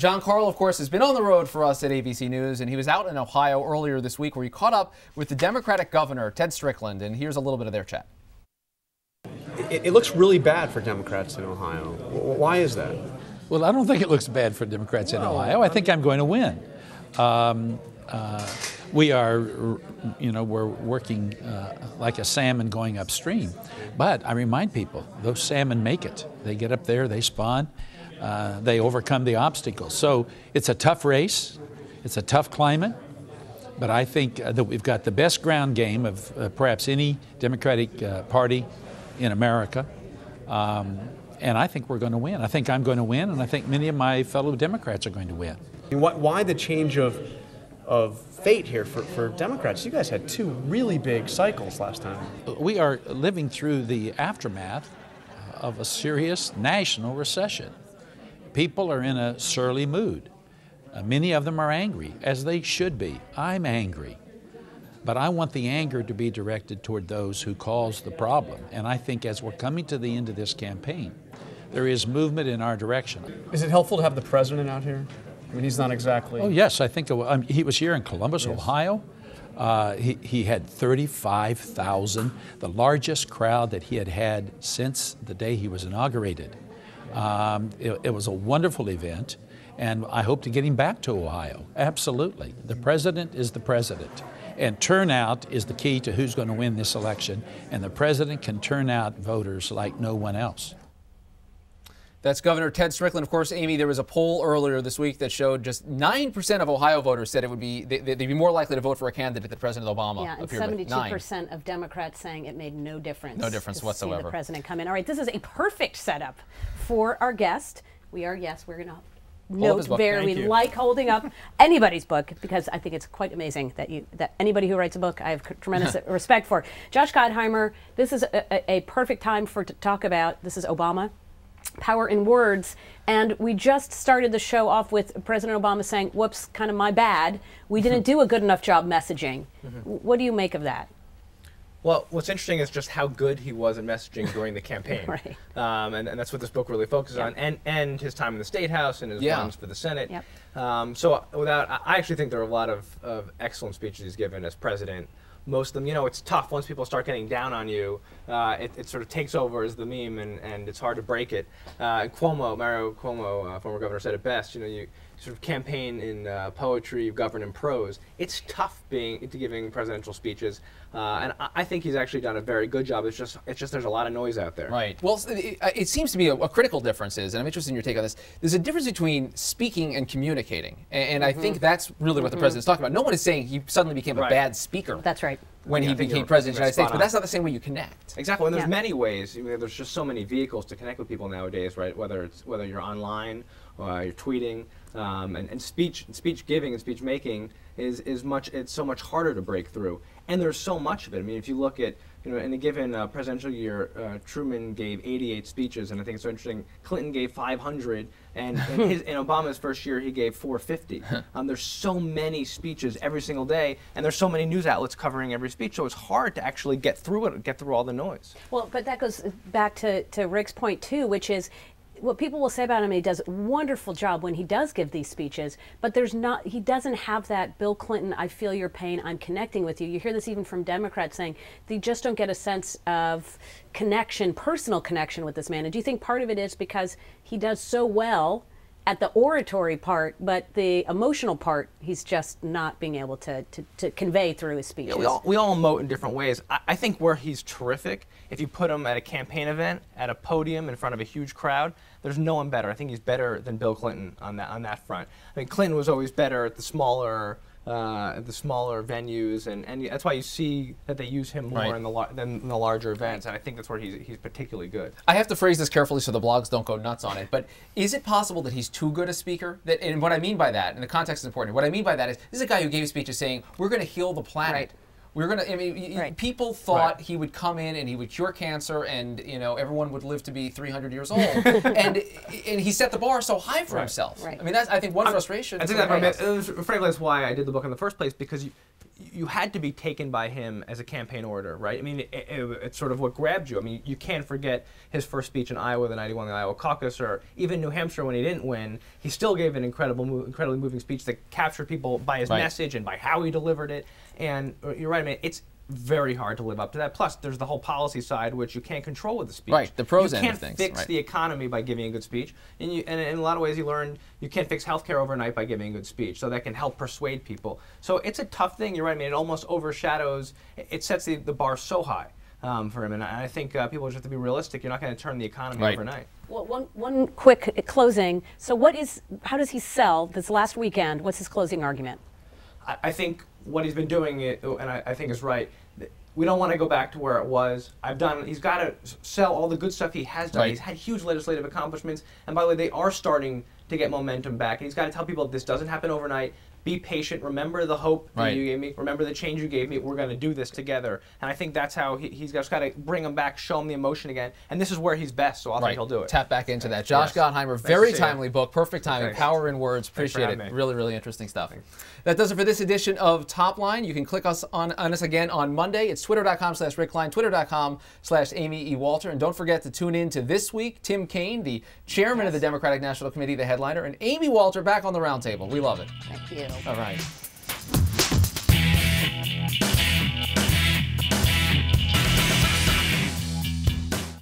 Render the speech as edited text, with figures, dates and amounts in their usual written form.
John Carl, of course, has been on the road for us at ABC News, and he was out in Ohio earlier this week where he caught up with the Democratic governor, Ted Strickland, and here's a little bit of their chat. It looks really bad for Democrats in Ohio. Why is that? Well, I don't think it looks bad for Democrats in Ohio. I think I'm going to win. We are, we're working like a salmon going upstream. But I remind people, those salmon make it. They get up there, they spawn, they overcome the obstacles. So it's a tough race. It's a tough climate. But I think that we've got the best ground game of perhaps any Democratic Party in America. And I think we're going to win. I think I'm going to win, and I think many of my fellow Democrats are going to win. Why the change of fate here for Democrats? You guys had two really big cycles last time. We are living through the aftermath of a serious national recession. People are in a surly mood. Many of them are angry, as they should be. I'm angry. But I want the anger to be directed toward those who caused the problem. And I think as we're coming to the end of this campaign, there is movement in our direction. Is it helpful to have the president out here? I mean, he's not exactly... Oh, yes. I think he was here in Columbus, yes. Ohio. He had 35,000, the largest crowd that he had had since the day he was inaugurated. It was a wonderful event, and I hope to get him back to Ohio. Absolutely. The president is the president. And turnout is the key to who's going to win this election. And the president can turn out voters like no one else. That's Governor Ted Strickland. Of course, Amy, there was a poll earlier this week that showed just 9% of Ohio voters said it would be they'd be more likely to vote for a candidate than President Obama. Yeah, and 72% of Democrats saying it made no difference. No difference whatsoever. See the president come in. All right, this is a perfect setup for our guest. We're going to note we like holding up anybody's book, because I think it's quite amazing that anybody who writes a book I have tremendous respect for. Josh Gottheimer, this is a perfect time to talk about, this is Obama, power in words, and we just started the show off with President Obama saying, whoops, kind of my bad, we didn't do a good enough job messaging. What do you make of that? Well, what's interesting is just how good he was at messaging during the campaign. Right. And that's what this book really focuses on, and his time in the State House and his runs for the Senate. Yep. I actually think there are a lot of excellent speeches he's given as president. Most of them, it's tough once people start getting down on you. It sort of takes over as the meme, and it's hard to break it. Mario Cuomo, former governor, said it best. You sort of campaign in poetry, you govern in prose. It's tough giving presidential speeches, and I think he's actually done a very good job. It's just there's a lot of noise out there. Right. Well, it seems to be a critical difference and I'm interested in your take on this. There's a difference between speaking and communicating, and I think that's really what the president's talking about. No one is saying he suddenly became a bad speaper. That's right. When he became president of the United States, but that's not the same way you connect. Exactly, and there's many ways. There's just so many vehicles to connect with people nowadays, right? Whether you're online, or you're tweeting, and speech giving and speech making it's so much harder to break through. And there's so much of it. I mean, if you look at, in a given presidential year, Truman gave 88 speeches, and I think it's so interesting. Clinton gave 500, and in Obama's first year, he gave 450. There's so many speeches every single day, and there's so many news outlets covering every speech, so it's hard to actually get through it, get through all the noise. Well, but that goes back to Rick's point too, which is, what people will say about him, he does a wonderful job when he does give these speeches, but he doesn't have that Bill Clinton, I feel your pain, I'm connecting with you. You hear this even from Democrats saying they just don't get a sense of connection, personal connection with this man. And do you think part of it is because he does so well at the oratory part, but the emotional part, he's just not being able to convey through his speeches? Yeah, we all emote in different ways. I think where he's terrific, if you put him at a campaign event, at a podium in front of a huge crowd, there's no one better. I think he's better than Bill Clinton on that front. I mean, Clinton was always better at the smaller venues, and that's why you see that they use him more than in the larger events, and I think that's where he's particularly good. I have to phrase this carefully so the blogs don't go nuts on it, but is it possible that he's too good a speaker? And what I mean by that, and the context is important, what I mean by that is, this is a guy who gave speeches saying, we're going to heal the planet. Right. We're going to, I mean, people thought he would come in and he would cure cancer and, everyone would live to be 300 years old. and he set the bar so high for himself. Right. I mean, that's, I think, one frustration. I think frankly, that's why I did the book in the first place, because you had to be taken by him as a campaign orator, right? I mean, it's sort of what grabbed you. I mean, you can't forget his first speech in Iowa the night he won the Iowa caucus, or even New Hampshire when he didn't win. He still gave an incredibly moving speech that captured people by his message and by how he delivered it. And you're right, I mean, it's very hard to live up to that. Plus, there's the whole policy side, which you can't control with the speech. Right, the pros end of things. You can't fix the economy by giving a good speech. And in a lot of ways, you learn you can't fix healthcare overnight by giving a good speech. So that can help persuade people. So it's a tough thing. You're right. I mean, it almost overshadows. It sets the bar so high for him. And I think people just have to be realistic. You're not going to turn the economy overnight. Well, one quick closing. So how does he sell this last weekend? What's his closing argument? I think what he's been doing, and I think is right. We don't want to go back to where it was. He's got to sell all the good stuff he has done. Right. He's had huge legislative accomplishments. And by the way, they are starting to get momentum back. And he's got to tell people this doesn't happen overnight. Be patient. Remember the hope that you gave me. Remember the change you gave me. We're going to do this together. And I think that's how he's just got to bring them back, show them the emotion again. And this is where he's best, so I think he'll do it. Tap back into that. Josh Gottheimer, very timely book, perfect timing, power in words. Appreciate it. Really, really interesting stuff. That does it for this edition of Top Line. You can click us on us again on Monday. It's twitter.com/Rick Klein, twitter.com/Amy E. Walter. And don't forget to tune in to This Week. Tim Kaine, the chairman of the Democratic National Committee, the headliner, and Amy Walter back on the roundtable. We love it. Thank you. All right.